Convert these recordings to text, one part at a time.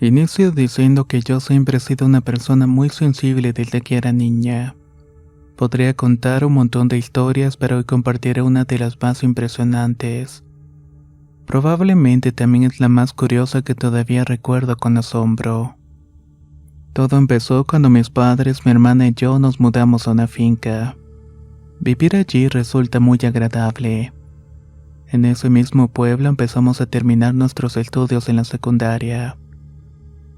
Inicio diciendo que yo siempre he sido una persona muy sensible desde que era niña. Podría contar un montón de historias, pero hoy compartiré una de las más impresionantes. Probablemente también es la más curiosa que todavía recuerdo con asombro. Todo empezó cuando mis padres, mi hermana y yo nos mudamos a una finca. Vivir allí resulta muy agradable. En ese mismo pueblo empezamos a terminar nuestros estudios en la secundaria.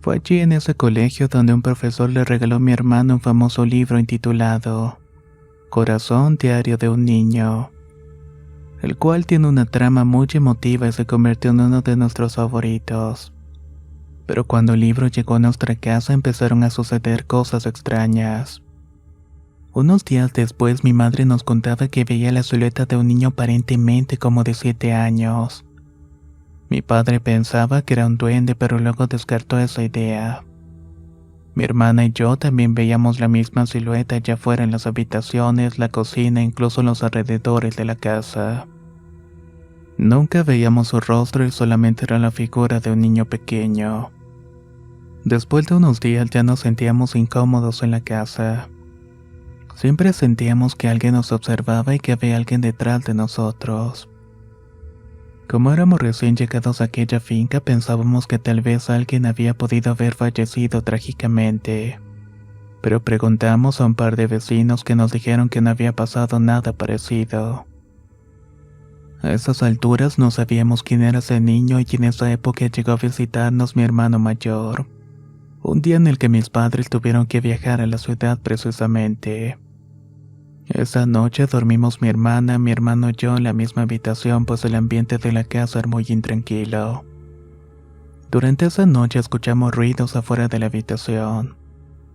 Fue allí en ese colegio donde un profesor le regaló a mi hermano un famoso libro intitulado Corazón Diario de un Niño, el cual tiene una trama muy emotiva y se convirtió en uno de nuestros favoritos. Pero cuando el libro llegó a nuestra casa empezaron a suceder cosas extrañas. Unos días después mi madre nos contaba que veía la silueta de un niño aparentemente como de 7 años. Mi padre pensaba que era un duende, pero luego descartó esa idea. Mi hermana y yo también veíamos la misma silueta ya fuera en las habitaciones, la cocina e incluso en los alrededores de la casa. Nunca veíamos su rostro y solamente era la figura de un niño pequeño. Después de unos días ya nos sentíamos incómodos en la casa. Siempre sentíamos que alguien nos observaba y que había alguien detrás de nosotros. Como éramos recién llegados a aquella finca, pensábamos que tal vez alguien había podido haber fallecido trágicamente. Pero preguntamos a un par de vecinos que nos dijeron que no había pasado nada parecido. A esas alturas no sabíamos quién era ese niño y en esa época llegó a visitarnos mi hermano mayor. Un día en el que mis padres tuvieron que viajar a la ciudad precisamente. Esa noche dormimos mi hermana, mi hermano y yo en la misma habitación, pues el ambiente de la casa era muy intranquilo. Durante esa noche escuchamos ruidos afuera de la habitación.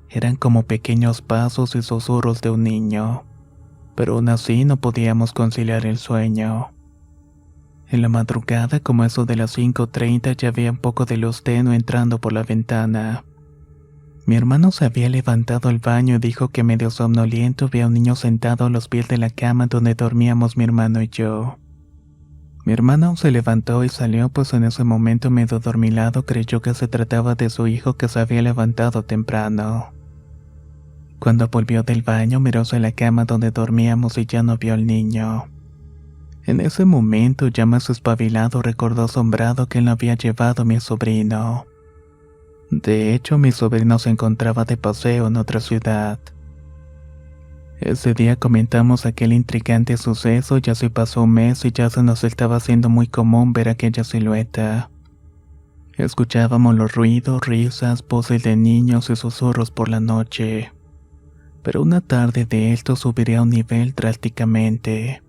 Eran como pequeños pasos y susurros de un niño, pero aún así no podíamos conciliar el sueño. En la madrugada, como eso de las 5:30, ya había un poco de luz tenue entrando por la ventana. Mi hermano se había levantado al baño y dijo que medio somnoliento veía a un niño sentado a los pies de la cama donde dormíamos mi hermano y yo. Mi hermano aún se levantó y salió, pues en ese momento medio dormilado creyó que se trataba de su hijo que se había levantado temprano. Cuando volvió del baño miró hacia la cama donde dormíamos y ya no vio al niño. En ese momento, ya más espabilado, recordó asombrado que él no había llevado a mi sobrino. De hecho, mi sobrino se encontraba de paseo en otra ciudad. Ese día comentamos aquel intrigante suceso y así pasó un mes y ya se nos estaba haciendo muy común ver aquella silueta. Escuchábamos los ruidos, risas, voces de niños y susurros por la noche. Pero una tarde de esto subiría a un nivel drásticamente.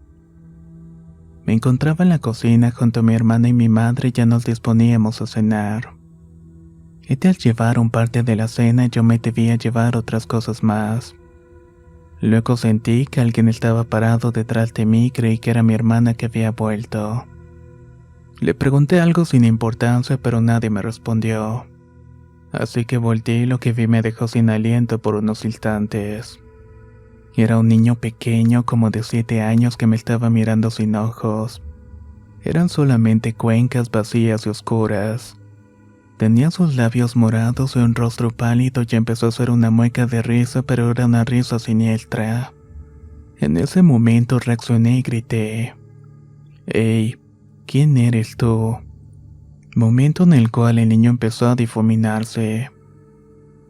Me encontraba en la cocina junto a mi hermana y mi madre y ya nos disponíamos a cenar. Al llevar un parte de la cena yo me debía llevar otras cosas más. Luego sentí que alguien estaba parado detrás de mí y creí que era mi hermana que había vuelto. Le pregunté algo sin importancia pero nadie me respondió. Así que volteé y lo que vi me dejó sin aliento por unos instantes. Era un niño pequeño como de 7 años que me estaba mirando sin ojos. Eran solamente cuencas vacías y oscuras. Tenía sus labios morados y un rostro pálido y empezó a hacer una mueca de risa, pero era una risa siniestra. En ese momento reaccioné y grité: «¡Ey! ¿Quién eres tú?». Momento en el cual el niño empezó a difuminarse.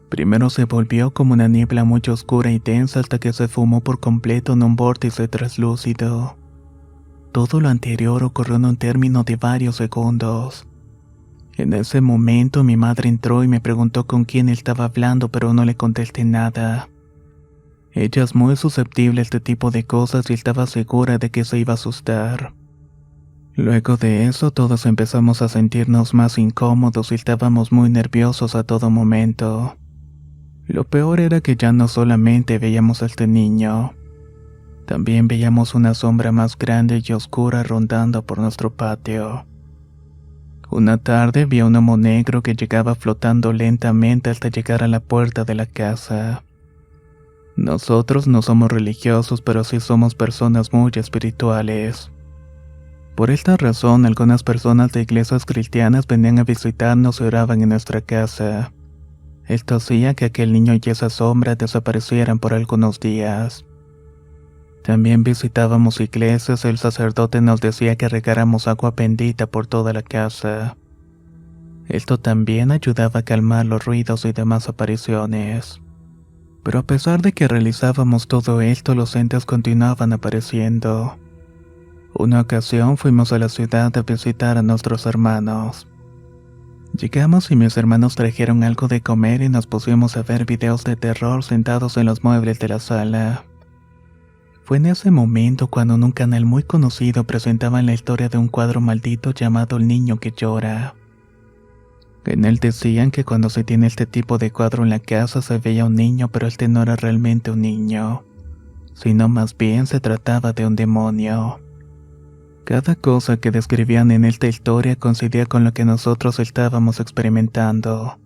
Primero se volvió como una niebla muy oscura y densa hasta que se fumó por completo en un vórtice translúcido. Todo lo anterior ocurrió en un término de varios segundos. En ese momento mi madre entró y me preguntó con quién estaba hablando, pero no le contesté nada. Ella es muy susceptible a este tipo de cosas y estaba segura de que se iba a asustar. Luego de eso todos empezamos a sentirnos más incómodos y estábamos muy nerviosos a todo momento. Lo peor era que ya no solamente veíamos a este niño, también veíamos una sombra más grande y oscura rondando por nuestro patio. Una tarde vi a un humo negro que llegaba flotando lentamente hasta llegar a la puerta de la casa. Nosotros no somos religiosos, pero sí somos personas muy espirituales. Por esta razón, algunas personas de iglesias cristianas venían a visitarnos y oraban en nuestra casa. Esto hacía que aquel niño y esa sombra desaparecieran por algunos días. También visitábamos iglesias y el sacerdote nos decía que regáramos agua bendita por toda la casa. Esto también ayudaba a calmar los ruidos y demás apariciones. Pero a pesar de que realizábamos todo esto, los entes continuaban apareciendo. Una ocasión fuimos a la ciudad a visitar a nuestros hermanos. Llegamos y mis hermanos trajeron algo de comer y nos pusimos a ver videos de terror sentados en los muebles de la sala. Fue en ese momento cuando en un canal muy conocido presentaban la historia de un cuadro maldito llamado El Niño que Llora. En él decían que cuando se tiene este tipo de cuadro en la casa se veía un niño, pero este no era realmente un niño, sino más bien se trataba de un demonio. Cada cosa que describían en esta historia coincidía con lo que nosotros estábamos experimentando.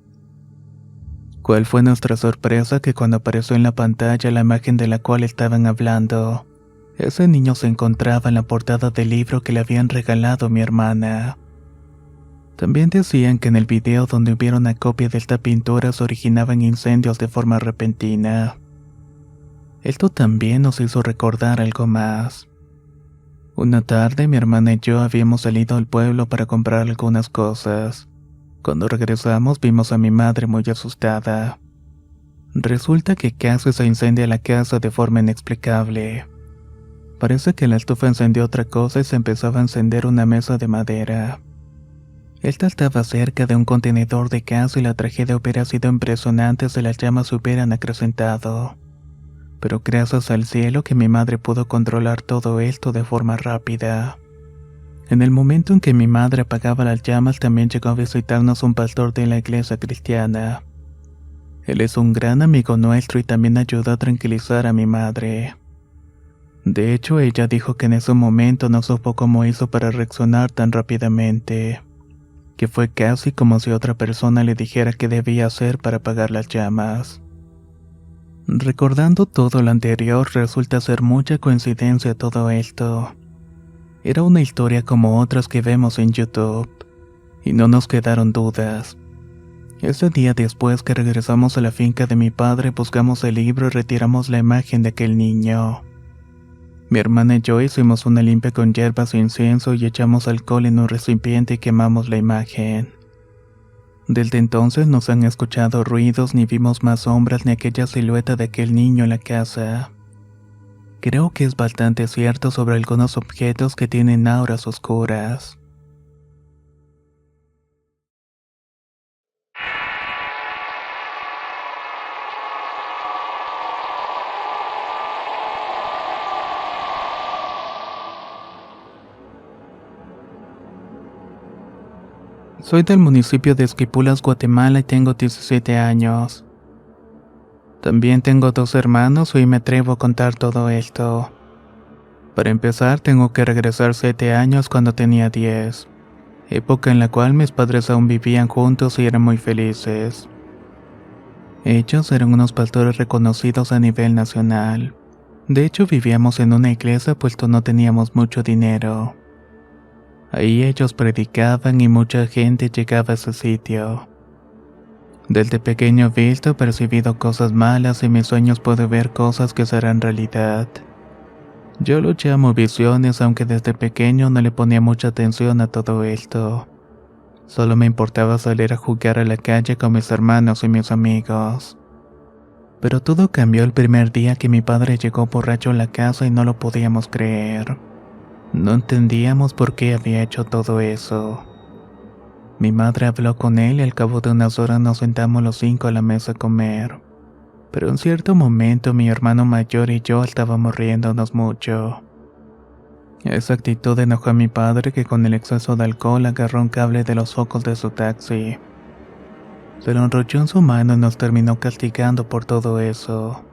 ¿Cuál fue nuestra sorpresa que cuando apareció en la pantalla la imagen de la cual estaban hablando, ese niño se encontraba en la portada del libro que le habían regalado mi hermana? También decían que en el video donde hubiera una copia de esta pintura se originaban incendios de forma repentina. Esto también nos hizo recordar algo más. Una tarde mi hermana y yo habíamos salido al pueblo para comprar algunas cosas. Cuando regresamos vimos a mi madre muy asustada. Resulta que casi se incendia la casa de forma inexplicable. Parece que la estufa encendió otra cosa y se empezaba a encender una mesa de madera. Esta estaba cerca de un contenedor de gas y la tragedia hubiera sido impresionante si las llamas se hubieran acrecentado. Pero gracias al cielo que mi madre pudo controlar todo esto de forma rápida. En el momento en que mi madre apagaba las llamas también llegó a visitarnos un pastor de la iglesia cristiana. Él es un gran amigo nuestro y también ayudó a tranquilizar a mi madre. De hecho, ella dijo que en ese momento no supo cómo hizo para reaccionar tan rápidamente, que fue casi como si otra persona le dijera qué debía hacer para apagar las llamas. Recordando todo lo anterior, resulta ser mucha coincidencia todo esto. Era una historia como otras que vemos en YouTube, y no nos quedaron dudas. Ese día después que regresamos a la finca de mi padre, buscamos el libro y retiramos la imagen de aquel niño. Mi hermana y yo hicimos una limpia con hierbas e incienso y echamos alcohol en un recipiente y quemamos la imagen. Desde entonces no se han escuchado ruidos, ni vimos más sombras ni aquella silueta de aquel niño en la casa. Creo que es bastante cierto sobre algunos objetos que tienen auras oscuras. Soy del municipio de Esquipulas, Guatemala y tengo 17 años. También tengo 2 hermanos y hoy me atrevo a contar todo esto. Para empezar, tengo que regresar 7 años cuando tenía 10, época en la cual mis padres aún vivían juntos y eran muy felices. Ellos eran unos pastores reconocidos a nivel nacional. De hecho, vivíamos en una iglesia puesto no teníamos mucho dinero. Ahí ellos predicaban y mucha gente llegaba a ese sitio. Desde pequeño he visto, percibido cosas malas y mis sueños puedo ver cosas que serán realidad. Yo lo llamo visiones, aunque desde pequeño no le ponía mucha atención a todo esto. Solo me importaba salir a jugar a la calle con mis hermanos y mis amigos. Pero todo cambió el primer día que mi padre llegó borracho a la casa y no lo podíamos creer. No entendíamos por qué había hecho todo eso. Mi madre habló con él y al cabo de unas horas nos sentamos los 5 a la mesa a comer. Pero en cierto momento mi hermano mayor y yo estábamos riéndonos mucho. Esa actitud enojó a mi padre, que con el exceso de alcohol agarró un cable de los focos de su taxi. Se lo enrolló en su mano y nos terminó castigando por todo eso.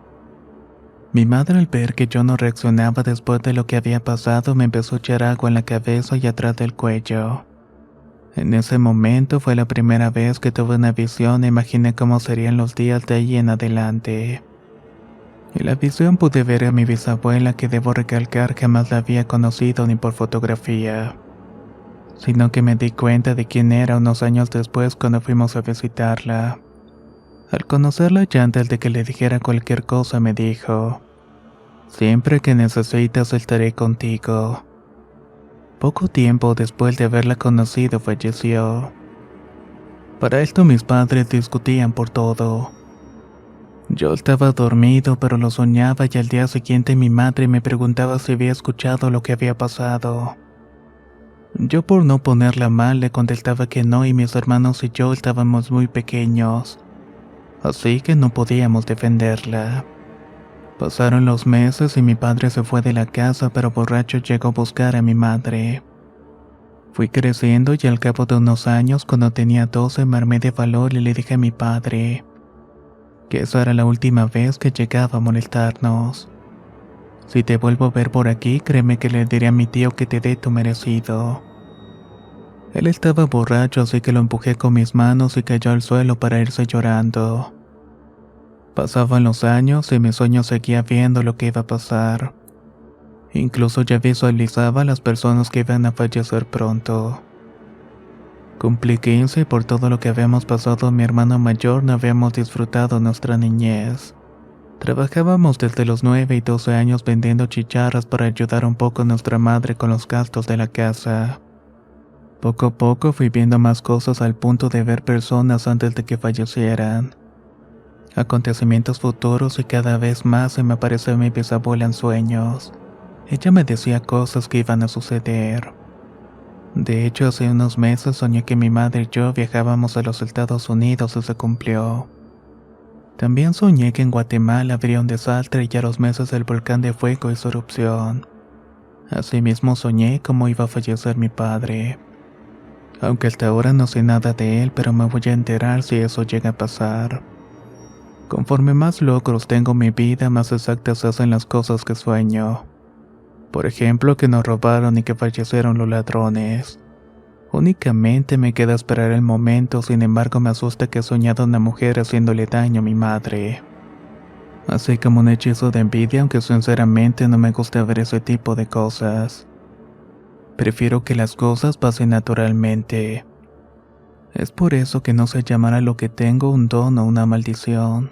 Mi madre, al ver que yo no reaccionaba después de lo que había pasado, me empezó a echar agua en la cabeza y atrás del cuello. En ese momento fue la primera vez que tuve una visión e imaginé cómo serían los días de ahí en adelante. En la visión pude ver a mi bisabuela, que debo recalcar jamás la había conocido ni por fotografía. sino que me di cuenta de quién era unos años después cuando fuimos a visitarla. Al conocerla ya antes de que le dijera cualquier cosa me dijo: siempre que necesites estaré contigo. Poco tiempo después de haberla conocido falleció. Para esto mis padres discutían por todo. Yo estaba dormido pero lo soñaba y al día siguiente mi madre me preguntaba si había escuchado lo que había pasado. Yo por no ponerla mal le contestaba que no y mis hermanos y yo estábamos muy pequeños, así que no podíamos defenderla. Pasaron los meses y mi padre se fue de la casa pero borracho llegó a buscar a mi madre. Fui creciendo y al cabo de unos años cuando tenía 12 me armé de valor y le dije a mi padre que esa era la última vez que llegaba a molestarnos. Si te vuelvo a ver por aquí, créeme que le diré a mi tío que te dé tu merecido. Él estaba borracho así que lo empujé con mis manos y cayó al suelo para irse llorando. Pasaban los años y mi sueño seguía viendo lo que iba a pasar. Incluso ya visualizaba a las personas que iban a fallecer pronto. Cumplí 15 y por todo lo que habíamos pasado mi hermano mayor no habíamos disfrutado nuestra niñez. Trabajábamos desde los 9 y 12 años vendiendo chicharras para ayudar un poco a nuestra madre con los gastos de la casa. Poco a poco fui viendo más cosas al punto de ver personas antes de que fallecieran. Acontecimientos futuros y cada vez más se me aparecía mi bisabuela en sueños. Ella me decía cosas que iban a suceder. De hecho, hace unos meses soñé que mi madre y yo viajábamos a los Estados Unidos y se cumplió. También soñé que en Guatemala habría un desastre y a los meses el volcán de fuego hizo erupción. Asimismo soñé cómo iba a fallecer mi padre. Aunque hasta ahora no sé nada de él, pero me voy a enterar si eso llega a pasar. Conforme más logros tengo en mi vida, más exactas se hacen las cosas que sueño. Por ejemplo, que nos robaron y que fallecieron los ladrones. Únicamente me queda esperar el momento, sin embargo me asusta que he soñado una mujer haciéndole daño a mi madre. Así como un hechizo de envidia, aunque sinceramente no me gusta ver ese tipo de cosas. Prefiero que las cosas pasen naturalmente. Es por eso que no sé llamar a lo que tengo un don o una maldición.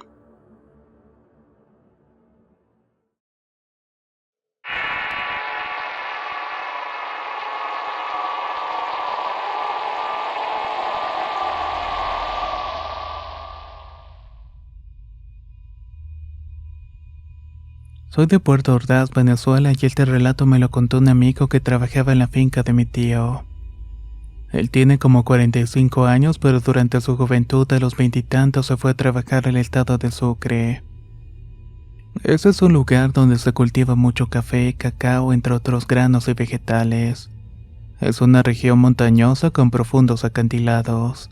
Soy de Puerto Ordaz, Venezuela, y este relato me lo contó un amigo que trabajaba en la finca de mi tío. Él tiene como 45 años, pero durante su juventud a los veintitantos se fue a trabajar al estado de Sucre. Ese es un lugar donde se cultiva mucho café, cacao, entre otros granos y vegetales. Es una región montañosa con profundos acantilados.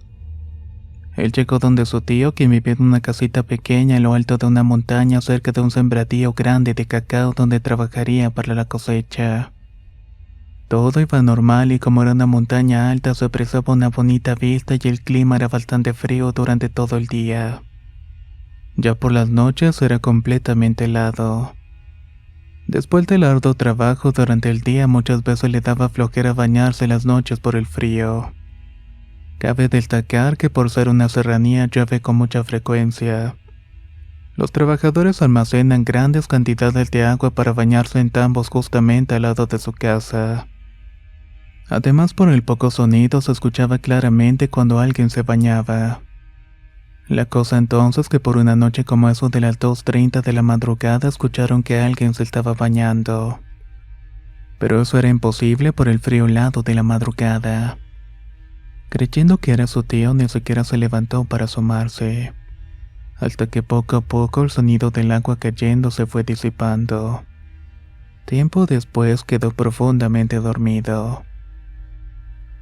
Él llegó donde su tío, quien vivía en una casita pequeña en lo alto de una montaña cerca de un sembradío grande de cacao donde trabajaría para la cosecha. Todo iba normal y como era una montaña alta se apreciaba una bonita vista y el clima era bastante frío durante todo el día. Ya por las noches era completamente helado. Después del arduo trabajo durante el día muchas veces le daba flojera bañarse en las noches por el frío. Cabe destacar que por ser una serranía llueve con mucha frecuencia. Los trabajadores almacenan grandes cantidades de agua para bañarse en tambos justamente al lado de su casa. Además, por el poco sonido se escuchaba claramente cuando alguien se bañaba. La cosa entonces que por una noche como eso de las 2:30 de la madrugada escucharon que alguien se estaba bañando. Pero eso era imposible por el frío helado de la madrugada. Creyendo que era su tío, ni siquiera se levantó para asomarse. Hasta que poco a poco el sonido del agua cayendo se fue disipando. Tiempo después quedó profundamente dormido.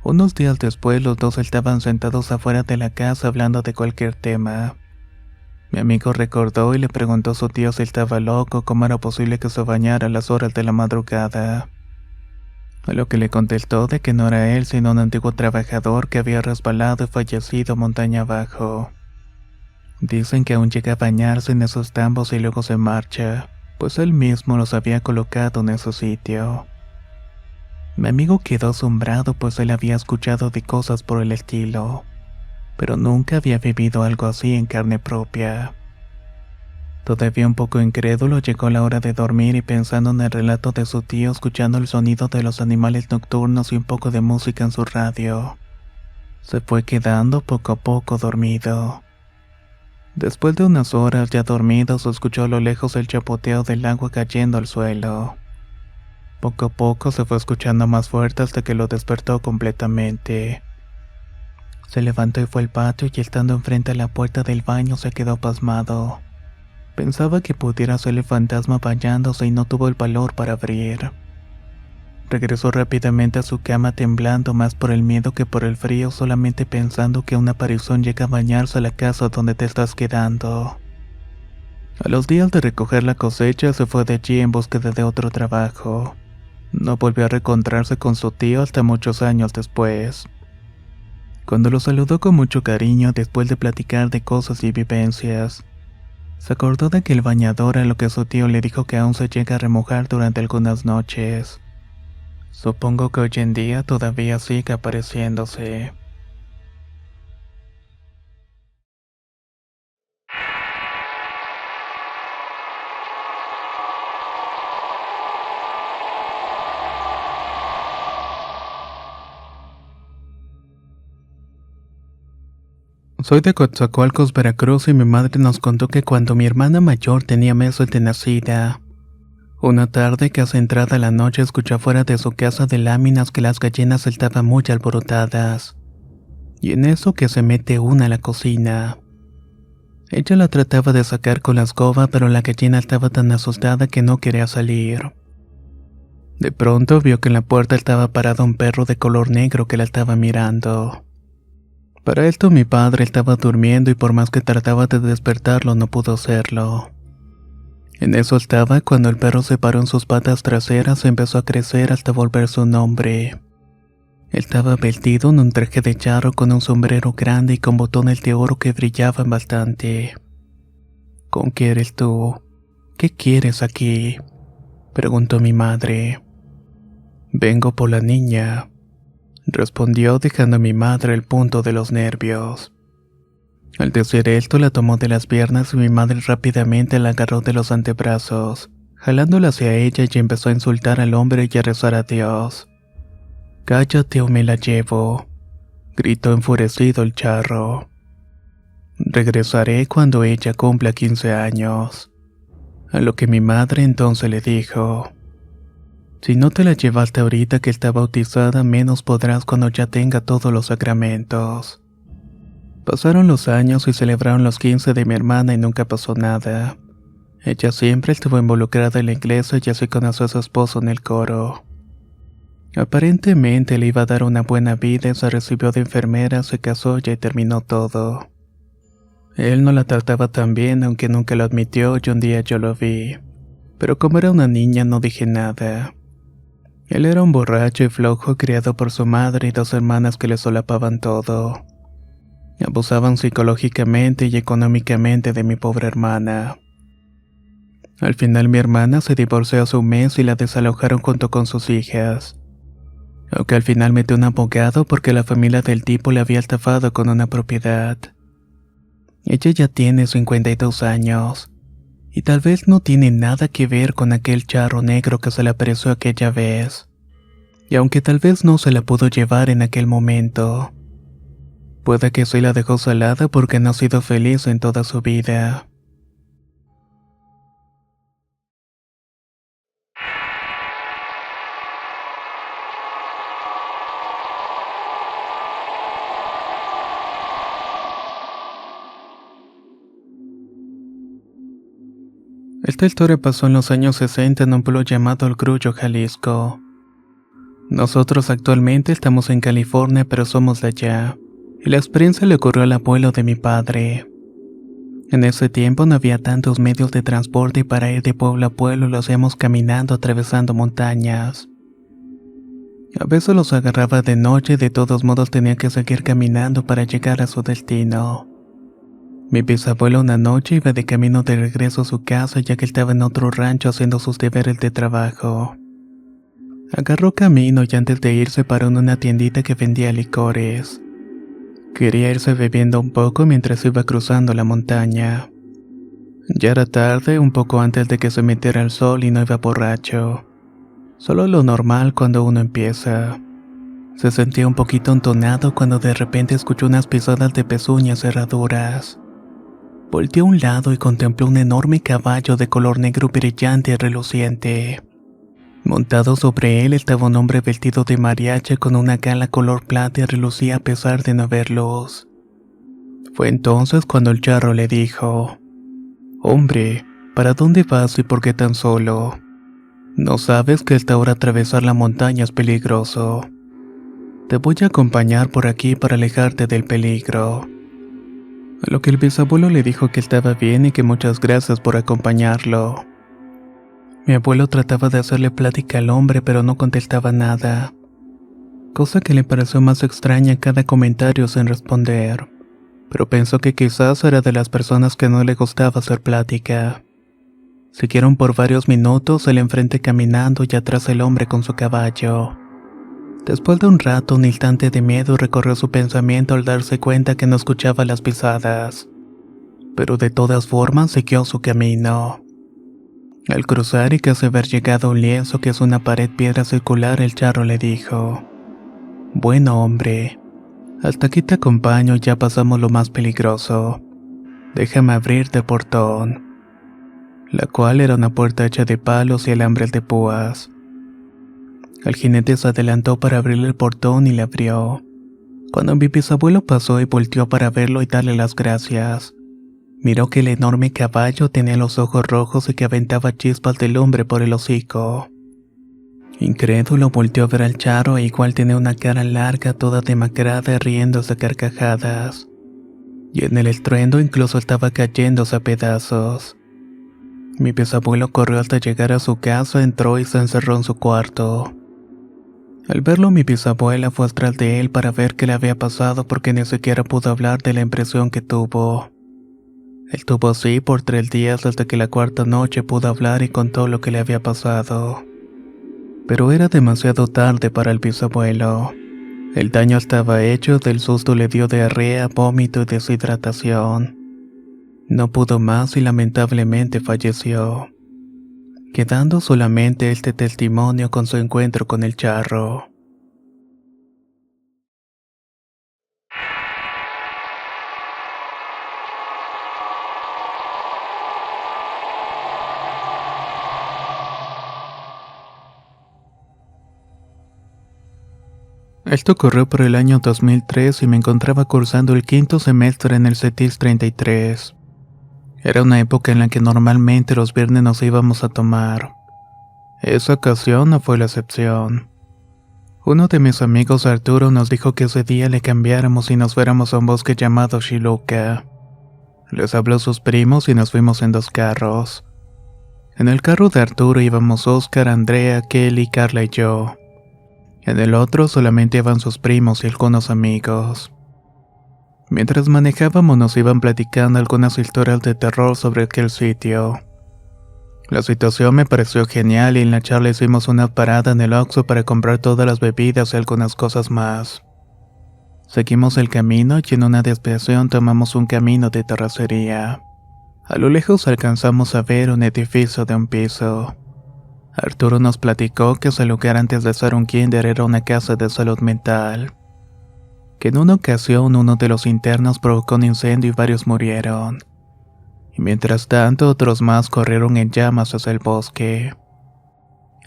Unos días después los dos estaban sentados afuera de la casa hablando de cualquier tema. Mi amigo recordó y le preguntó a su tío si estaba loco, cómo era posible que se bañara a las horas de la madrugada. A lo que le contestó de que no era él sino un antiguo trabajador que había resbalado y fallecido montaña abajo. Dicen que aún llega a bañarse en esos tambos y luego se marcha, pues él mismo los había colocado en ese sitio. Mi amigo quedó asombrado pues él había escuchado de cosas por el estilo, pero nunca había vivido algo así en carne propia. Todavía un poco incrédulo llegó la hora de dormir y pensando en el relato de su tío escuchando el sonido de los animales nocturnos y un poco de música en su radio. Se fue quedando poco a poco dormido. Después de unas horas ya dormido se escuchó a lo lejos el chapoteo del agua cayendo al suelo. Poco a poco se fue escuchando más fuerte hasta que lo despertó completamente. Se levantó y fue al patio y estando enfrente a la puerta del baño se quedó pasmado. Pensaba que pudiera ser el fantasma bañándose y no tuvo el valor para abrir. Regresó rápidamente a su cama temblando más por el miedo que por el frío, solamente pensando que una aparición llega a bañarse a la casa donde te estás quedando. A los días de recoger la cosecha se fue de allí en búsqueda de otro trabajo. No volvió a reencontrarse con su tío hasta muchos años después. Cuando lo saludó con mucho cariño después de platicar de cosas y vivencias, se acordó de que el bañador a lo que su tío le dijo que aún se llega a remojar durante algunas noches. Supongo que hoy en día todavía sigue apareciéndose. Soy de Coatzacoalcos, Veracruz y mi madre nos contó que cuando mi hermana mayor tenía meses de nacida, una tarde casi entrada la noche escuchó afuera de su casa de láminas que las gallinas estaban muy alborotadas. Y en eso que se mete una a la cocina. Ella la trataba de sacar con la escoba, pero la gallina estaba tan asustada que no quería salir. De pronto vio que en la puerta estaba parado un perro de color negro que la estaba mirando. Para esto mi padre estaba durmiendo y por más que trataba de despertarlo no pudo hacerlo. En eso estaba cuando el perro se paró en sus patas traseras y empezó a crecer hasta volverse un hombre. Estaba vestido en un traje de charro con un sombrero grande y con botones de oro que brillaban bastante. ¿Con qué eres tú? ¿Qué quieres aquí?, preguntó mi madre. Vengo por la niña, respondió dejando a mi madre el punto de los nervios. Al decir esto la tomó de las piernas y mi madre rápidamente la agarró de los antebrazos, jalándola hacia ella y empezó a insultar al hombre y a rezar a Dios. «Cállate o me la llevo», gritó enfurecido el charro. «Regresaré cuando ella cumpla 15 años». A lo que mi madre entonces le dijo: «Si no te la llevaste ahorita que está bautizada, menos podrás cuando ya tenga todos los sacramentos». Pasaron los años y celebraron los 15 de mi hermana y nunca pasó nada. Ella siempre estuvo involucrada en la iglesia y así conoció a su esposo en el coro. Aparentemente le iba a dar una buena vida y se recibió de enfermera, se casó y terminó todo. Él no la trataba tan bien, aunque nunca lo admitió y un día yo lo vi. Pero como era una niña no dije nada. Él era un borracho y flojo criado por su madre y dos hermanas que le solapaban todo. Abusaban psicológicamente y económicamente de mi pobre hermana. Al final mi hermana se divorció hace un mes y la desalojaron junto con sus hijas. Aunque al final metió un abogado porque la familia del tipo le había estafado con una propiedad. Ella ya tiene 52 años. Y tal vez no tiene nada que ver con aquel charro negro que se le apareció aquella vez. Y aunque tal vez no se la pudo llevar en aquel momento, puede que sí la dejó salada porque no ha sido feliz en toda su vida. Esta historia pasó en los años 60 en un pueblo llamado El Grullo, Jalisco. Nosotros actualmente estamos en California, pero somos de allá. Y la experiencia le ocurrió al abuelo de mi padre. En ese tiempo no había tantos medios de transporte y para ir de pueblo a pueblo lo hacíamos caminando atravesando montañas. A veces los agarraba de noche y de todos modos tenía que seguir caminando para llegar a su destino. Mi bisabuelo una noche iba de camino de regreso a su casa ya que estaba en otro rancho haciendo sus deberes de trabajo. Agarró camino y antes de irse paró en una tiendita que vendía licores. Quería irse bebiendo un poco mientras iba cruzando la montaña. Ya era tarde, un poco antes de que se metiera el sol y no iba borracho. Solo lo normal cuando uno empieza. Se sentía un poquito entonado cuando de repente escuchó unas pisadas de pezuñas cerraduras. Volteó a un lado y contempló un enorme caballo de color negro brillante y reluciente. Montado sobre él estaba un hombre vestido de mariachi con una gala color plata y relucía a pesar de no ver luz. Fue entonces cuando el charro le dijo: «Hombre, ¿para dónde vas y por qué tan solo? ¿No sabes que a esta hora atravesar la montaña es peligroso? Te voy a acompañar por aquí para alejarte del peligro». A lo que el bisabuelo le dijo que estaba bien y que muchas gracias por acompañarlo. Mi abuelo trataba de hacerle plática al hombre, pero no contestaba nada, cosa que le pareció más extraña cada comentario sin responder, pero pensó que quizás era de las personas que no le gustaba hacer plática. Siguieron por varios minutos, él enfrente caminando y atrás el hombre con su caballo. Después de un rato, un instante de miedo recorrió su pensamiento al darse cuenta que no escuchaba las pisadas, pero de todas formas siguió su camino. Al cruzar y casi haber llegado a un lienzo que es una pared piedra circular, el charro le dijo: «Bueno, hombre, hasta aquí te acompaño, ya pasamos lo más peligroso. Déjame abrirte el portón», la cual era una puerta hecha de palos y alambres de púas. El jinete se adelantó para abrirle el portón y le abrió. Cuando mi bisabuelo pasó y volteó para verlo y darle las gracias, miró que el enorme caballo tenía los ojos rojos y que aventaba chispas de lumbre por el hocico. Incrédulo volteó a ver al charro e igual tenía una cara larga toda demacrada y riéndose a carcajadas. Y en el estruendo incluso estaba cayéndose a pedazos. Mi bisabuelo corrió hasta llegar a su casa, entró y se encerró en su cuarto. Al verlo, mi bisabuela fue atrás de él para ver qué le había pasado porque ni siquiera pudo hablar de la impresión que tuvo. Él tuvo así por 3 días hasta que la cuarta noche pudo hablar y contó lo que le había pasado. Pero era demasiado tarde para el bisabuelo. El daño estaba hecho, del susto le dio diarrea, vómito y deshidratación. No pudo más y lamentablemente falleció, quedando solamente este testimonio con su encuentro con el charro. Esto ocurrió por el año 2003 y me encontraba cursando el 5º semestre en el CETIS 33. Era una época en la que normalmente los viernes nos íbamos a tomar. Esa ocasión no fue la excepción. Uno de mis amigos, Arturo, nos dijo que ese día le cambiáramos y nos fuéramos a un bosque llamado Shiluka. Les habló a sus primos y nos fuimos en 2 carros. En el carro de Arturo íbamos Oscar, Andrea, Kelly, Carla y yo. En el otro solamente iban sus primos y algunos amigos. Mientras manejábamos nos iban platicando algunas historias de terror sobre aquel sitio. La situación me pareció genial y en la charla hicimos una parada en el Oxxo para comprar todas las bebidas y algunas cosas más. Seguimos el camino y en una desviación tomamos un camino de terracería. A lo lejos alcanzamos a ver un edificio de un piso. Arturo nos platicó que ese lugar antes de ser un kinder era una casa de salud mental. Que en una ocasión uno de los internos provocó un incendio y varios murieron. Y mientras tanto otros más corrieron en llamas hacia el bosque.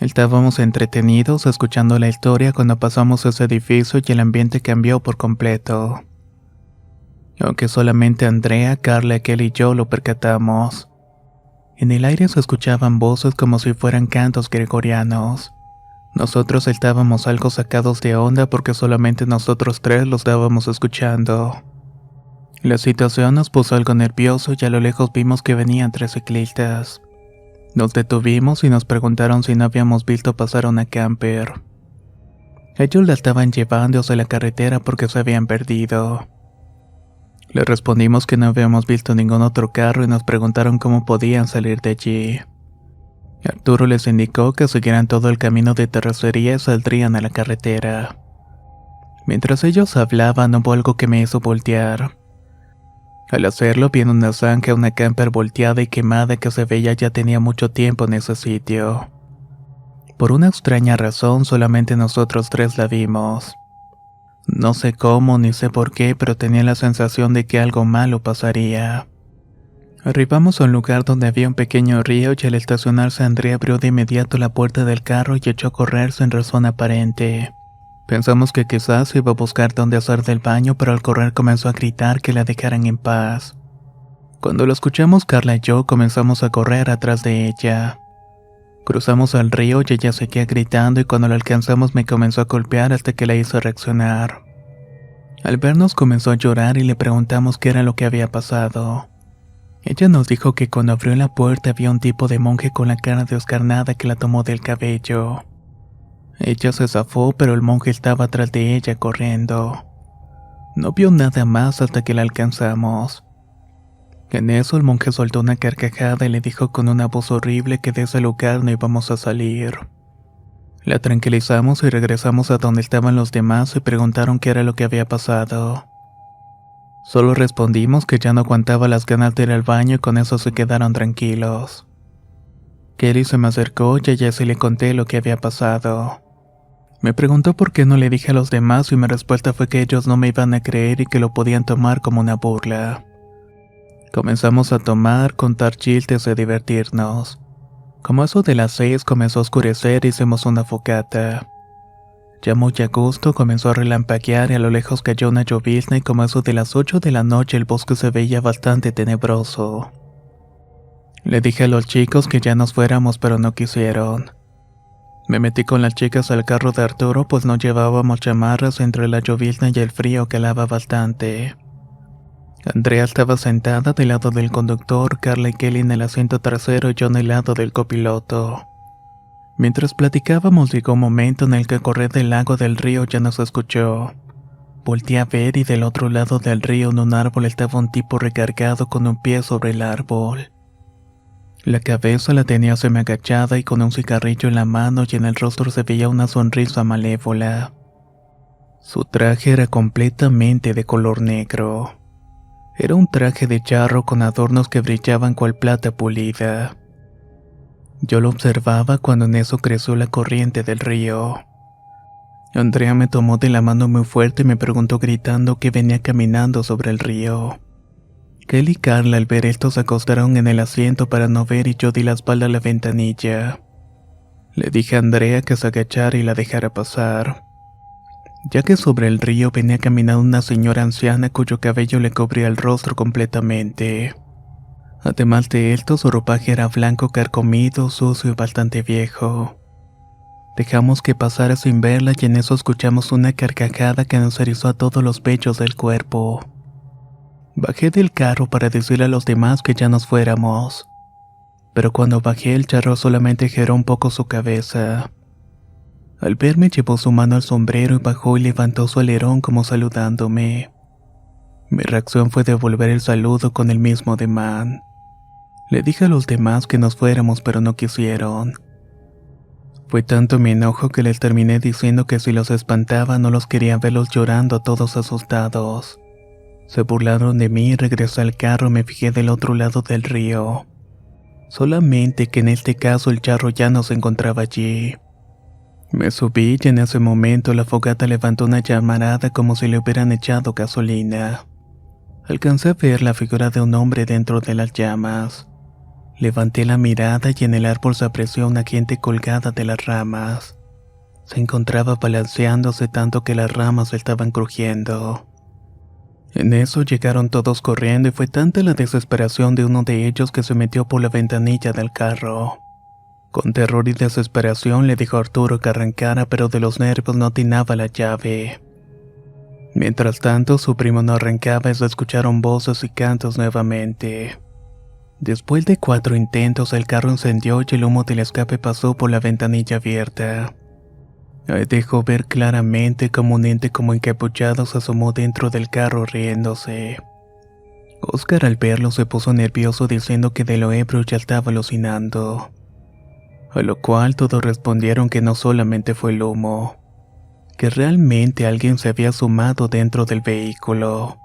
Estábamos entretenidos escuchando la historia cuando pasamos ese edificio y el ambiente cambió por completo. Aunque solamente Andrea, Carla, Kelly y yo lo percatamos. En el aire se escuchaban voces como si fueran cantos gregorianos. Nosotros estábamos algo sacados de onda porque solamente nosotros 3 los estábamos escuchando. La situación nos puso algo nervioso y a lo lejos vimos que venían 3 ciclistas. Nos detuvimos y nos preguntaron si no habíamos visto pasar una camper. Ellos la estaban llevando hacia la carretera porque se habían perdido. Les respondimos que no habíamos visto ningún otro carro y nos preguntaron cómo podían salir de allí. Arturo les indicó que siguieran todo el camino de terracería y saldrían a la carretera. Mientras ellos hablaban, hubo algo que me hizo voltear. Al hacerlo, vi en una zanja una camper volteada y quemada que se veía ya tenía mucho tiempo en ese sitio. Por una extraña razón, solamente nosotros tres la vimos. No sé cómo ni sé por qué, pero tenía la sensación de que algo malo pasaría. Arribamos a un lugar donde había un pequeño río y al estacionarse Andrea abrió de inmediato la puerta del carro y echó a correr sin razón aparente. Pensamos que quizás iba a buscar dónde hacer del baño, pero al correr comenzó a gritar que la dejaran en paz. Cuando lo escuchamos, Carla y yo comenzamos a correr atrás de ella. Cruzamos al río y ella seguía gritando y cuando la alcanzamos me comenzó a golpear hasta que la hizo reaccionar. Al vernos comenzó a llorar y le preguntamos qué era lo que había pasado. Ella nos dijo que cuando abrió la puerta había un tipo de monje con la cara descarnada que la tomó del cabello. Ella se zafó, pero el monje estaba atrás de ella corriendo. No vio nada más hasta que la alcanzamos. En eso el monje soltó una carcajada y le dijo con una voz horrible que de ese lugar no íbamos a salir. La tranquilizamos y regresamos a donde estaban los demás y preguntaron qué era lo que había pasado. Solo respondimos que ya no aguantaba las ganas de ir al baño y con eso se quedaron tranquilos. Kelly se me acercó y a ella sí le conté lo que había pasado. Me preguntó por qué no le dije a los demás y mi respuesta fue que ellos no me iban a creer y que lo podían tomar como una burla. Comenzamos a tomar, contar chistes y divertirnos. Como eso de las 6 comenzó a oscurecer y hicimos una fogata. Ya muy a gusto comenzó a relampaguear y a lo lejos cayó una llovizna y como eso de las 8 de la noche el bosque se veía bastante tenebroso. Le dije a los chicos que ya nos fuéramos pero no quisieron. Me metí con las chicas al carro de Arturo pues no llevábamos chamarras entre la llovizna y el frío que helaba bastante. Andrea estaba sentada del lado del conductor, Carla y Kelly en el asiento trasero y yo en el lado del copiloto. Mientras platicábamos llegó un momento en el que correr del lago del río ya no se escuchó. Volteé a ver y del otro lado del río en un árbol estaba un tipo recargado con un pie sobre el árbol. La cabeza la tenía semi-agachada y con un cigarrillo en la mano y en el rostro se veía una sonrisa malévola. Su traje era completamente de color negro. Era un traje de charro con adornos que brillaban cual plata pulida. Yo lo observaba cuando en eso creció la corriente del río. Andrea me tomó de la mano muy fuerte y me preguntó gritando que venía caminando sobre el río. Kelly y Carla al ver esto se acostaron en el asiento para no ver y yo di la espalda a la ventanilla. Le dije a Andrea que se agachara y la dejara pasar, ya que sobre el río venía caminando una señora anciana cuyo cabello le cubría el rostro completamente. Además de esto, su ropaje era blanco carcomido, sucio y bastante viejo. Dejamos que pasara sin verla y en eso escuchamos una carcajada que nos erizó a todos los pechos del cuerpo. Bajé del carro para decirle a los demás que ya nos fuéramos. Pero cuando bajé el charro solamente giró un poco su cabeza. Al verme llevó su mano al sombrero y bajó y levantó su alerón como saludándome. Mi reacción fue devolver el saludo con el mismo ademán. Le dije a los demás que nos fuéramos pero no quisieron. Fue tanto mi enojo que les terminé diciendo que si los espantaba no los quería verlos llorando todos asustados. Se burlaron de mí y regresé al carro y me fijé del otro lado del río. Solamente que en este caso el charro ya no se encontraba allí. Me subí y en ese momento la fogata levantó una llamarada como si le hubieran echado gasolina. Alcancé a ver la figura de un hombre dentro de las llamas. Levanté la mirada y en el árbol se apreció una gente colgada de las ramas. Se encontraba balanceándose tanto que las ramas estaban crujiendo. En eso llegaron todos corriendo y fue tanta la desesperación de uno de ellos que se metió por la ventanilla del carro. Con terror y desesperación le dijo a Arturo que arrancara, pero de los nervios no atinaba la llave. Mientras tanto, su primo no arrancaba y se escucharon voces y cantos nuevamente. Después de 4 intentos, el carro encendió y el humo del escape pasó por la ventanilla abierta. Ahí dejó ver claramente como un ente como encapuchado se asomó dentro del carro riéndose. Oscar al verlo se puso nervioso diciendo que de lo ebrio ya estaba alucinando. a lo cual todos respondieron que no solamente fue el humo, que realmente alguien se había sumado dentro del vehículo.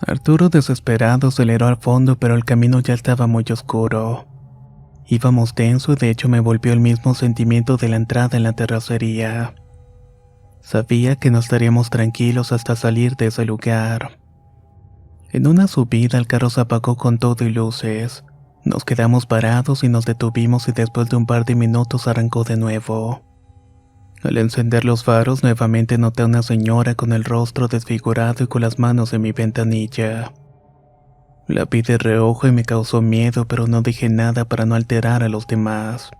Arturo, desesperado, aceleró al fondo, pero el camino ya estaba muy oscuro. Íbamos tenso y de hecho me volvió el mismo sentimiento de la entrada en la terracería. Sabía que no estaríamos tranquilos hasta salir de ese lugar. En una subida el carro se apagó con todo y luces. Nos quedamos parados y nos detuvimos y después de un par de minutos arrancó de nuevo. Al encender los faros nuevamente noté a una señora con el rostro desfigurado y con las manos en mi ventanilla. La vi de reojo y me causó miedo, pero no dije nada para no alterar a los demás.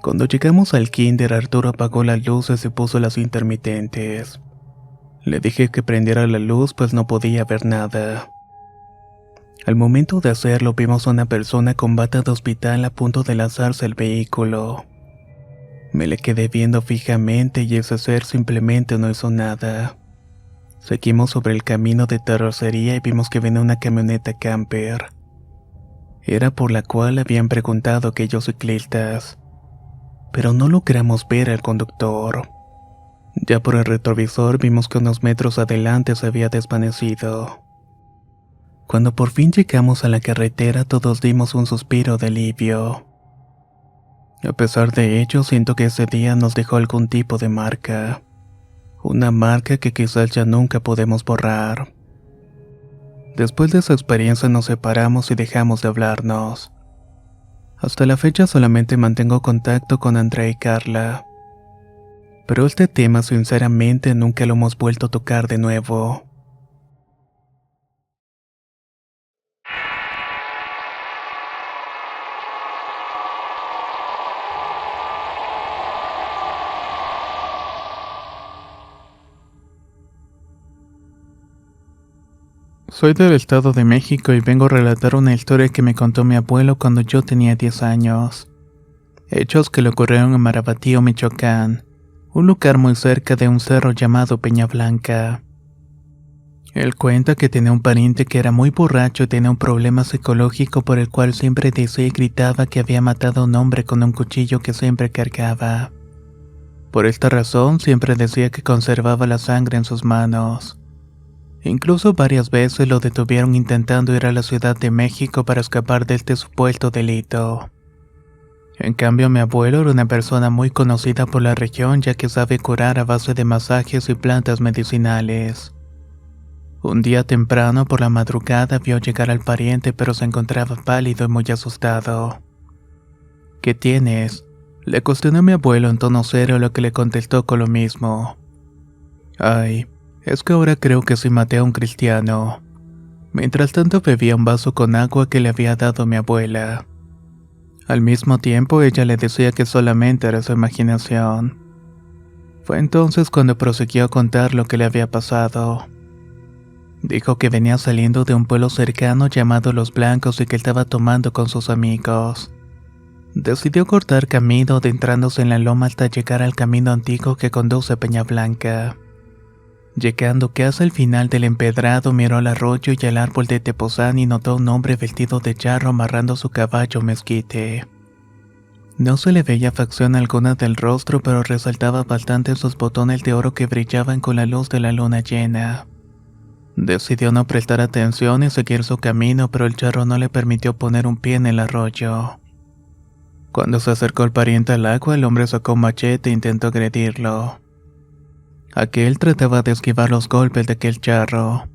Cuando llegamos al kinder, Arturo apagó las luces y puso las intermitentes. Le dije que prendiera la luz pues no podía ver nada. Al momento de hacerlo vimos a una persona con bata de hospital a punto de lanzarse al vehículo. Me le quedé viendo fijamente y ese ser simplemente no hizo nada. Seguimos sobre el camino de terracería y vimos que venía una camioneta camper. Era por la cual habían preguntado aquellos ciclistas, pero no logramos ver al conductor. Ya por el retrovisor vimos que unos metros adelante se había desvanecido. Cuando por fin llegamos a la carretera todos dimos un suspiro de alivio. A pesar de ello, siento que ese día nos dejó algún tipo de marca. Una marca que quizás ya nunca podemos borrar. Después de esa experiencia nos separamos y dejamos de hablarnos. Hasta la fecha solamente mantengo contacto con Andrea y Carla. Pero este tema sinceramente nunca lo hemos vuelto a tocar de nuevo. Soy del Estado de México y vengo a relatar una historia que me contó mi abuelo cuando yo tenía 10 años. Hechos que le ocurrieron en Marabatío, Michoacán, un lugar muy cerca de un cerro llamado Peña Blanca. Él cuenta que tenía un pariente que era muy borracho y tenía un problema psicológico por el cual siempre decía y gritaba que había matado a un hombre con un cuchillo que siempre cargaba. Por esta razón siempre decía que conservaba la sangre en sus manos. Incluso varias veces lo detuvieron intentando ir a la Ciudad de México para escapar de este supuesto delito. En cambio, mi abuelo era una persona muy conocida por la región ya que sabe curar a base de masajes y plantas medicinales. Un día temprano por la madrugada vio llegar al pariente pero se encontraba pálido y muy asustado. ¿Qué tienes?, le cuestionó mi abuelo en tono serio, lo que le contestó con lo mismo. Ay, es que ahora creo que sí maté a un cristiano. Mientras tanto bebía un vaso con agua que le había dado mi abuela. Al mismo tiempo ella le decía que solamente era su imaginación. Fue entonces cuando prosiguió a contar lo que le había pasado. Dijo que venía saliendo de un pueblo cercano llamado Los Blancos y que estaba tomando con sus amigos. Decidió cortar camino adentrándose en la loma hasta llegar al camino antiguo que conduce a Peña Blanca. Llegando casi al final del empedrado miró al arroyo y al árbol de tepozán y notó a un hombre vestido de charro amarrando su caballo mezquite. No se le veía facción alguna del rostro, pero resaltaba bastante sus botones de oro que brillaban con la luz de la luna llena. Decidió no prestar atención y seguir su camino, pero el charro no le permitió poner un pie en el arroyo. Cuando se acercó el pariente al agua, el hombre sacó un machete e intentó agredirlo. Aquel trataba de esquivar los golpes de aquel charro,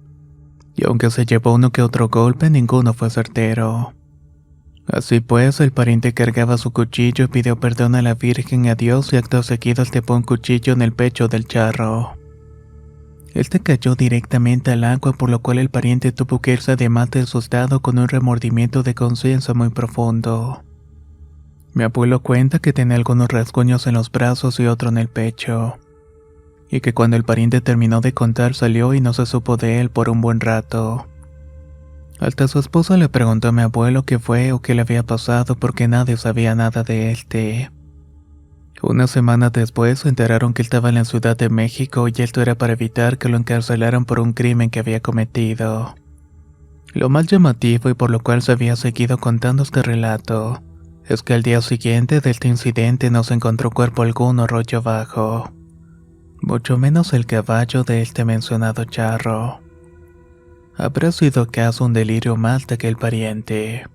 y aunque se llevó uno que otro golpe, ninguno fue certero. Así pues, el pariente cargaba su cuchillo y pidió perdón a la Virgen y a Dios y acto seguido estepó un cuchillo en el pecho del charro. Este cayó directamente al agua, por lo cual el pariente tuvo que irse además de asustado con un remordimiento de conciencia muy profundo. Mi abuelo cuenta que tenía algunos rasguños en los brazos y otro en el pecho, y que cuando el pariente terminó de contar salió y no se supo de él por un buen rato. Hasta su esposa le preguntó a mi abuelo qué fue o qué le había pasado porque nadie sabía nada de este. Una semana después se enteraron que él estaba en la Ciudad de México y esto era para evitar que lo encarcelaran por un crimen que había cometido. Lo más llamativo y por lo cual se había seguido contando este relato es que al día siguiente de este incidente no se encontró cuerpo alguno rollo abajo, mucho menos el caballo de este mencionado charro. ¿Habrá sido acaso un delirio más de aquel pariente?